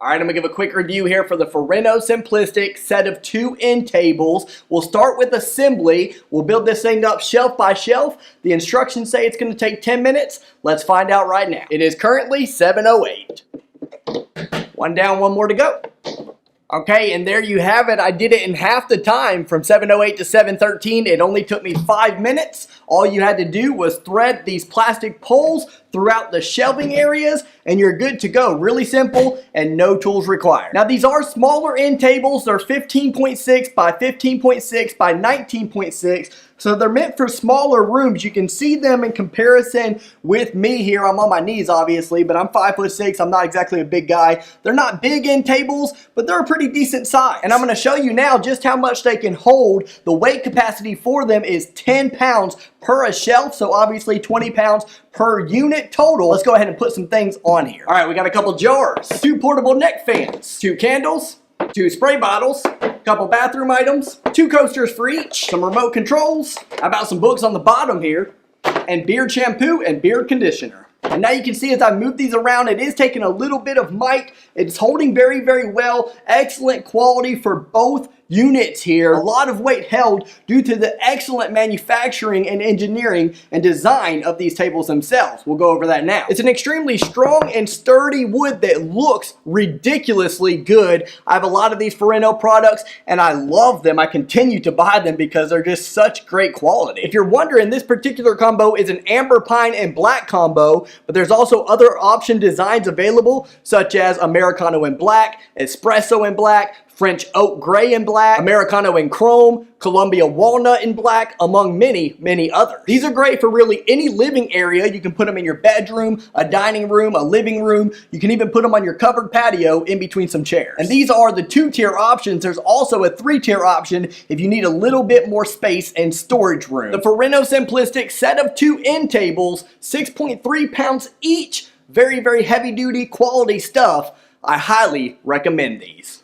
Alright, I'm going to give a quick review here for the Furinno Simplistic set of 2 end tables. We'll start with assembly. We'll build this thing up shelf by shelf. The instructions say it's going to take 10 minutes. Let's find out right now. It is currently 7:08. One down, one more to go. Okay, and there you have it. I did it in half the time from 7:08 to 7:13. It only took me 5 minutes. All you had to do was thread these plastic poles throughout the shelving areas and you're good to go. Really simple and no tools required. Now these are smaller end tables. They're 15.6 by 15.6 by 19.6. So they're meant for smaller rooms. You can see them in comparison with me here. I'm on my knees obviously, but I'm 5'6". I'm not exactly a big guy. They're not big end tables, but they're a pretty decent size. And I'm going to show you now just how much they can hold. The weight capacity for them is 10 pounds per a shelf, so obviously 20 pounds per unit total. Let's go ahead and put some things on here. All right, we got a couple jars, 2 portable neck fans, 2 candles, 2 spray bottles, a couple bathroom items, 2 coasters for each, some remote controls, how about some books on the bottom here, and beard shampoo and beard conditioner. And now you can see as I move these around, it is taking a little bit of might. It's holding very, very well. Excellent quality for both units here. A lot of weight held due to the excellent manufacturing and engineering and design of these tables themselves. We'll go over that now. It's an extremely strong and sturdy wood that looks ridiculously good. I have a lot of these Furinno products and I love them. I continue to buy them because they're just such great quality. If you're wondering, this particular combo is an amber pine and black combo, but there's also other option designs available such as Americano in black, Espresso in black, French oak gray in black, Americano in chrome, Columbia walnut in black, among many, many others. These are great for really any living area. You can put them in your bedroom, a dining room, a living room. You can even put them on your covered patio in between some chairs. And these are the 2-tier options. There's also a 3-tier option if you need a little bit more space and storage room. The Furinno Simplistic set of 2 end tables, 6.3 pounds each. Very, very heavy duty quality stuff. I highly recommend these.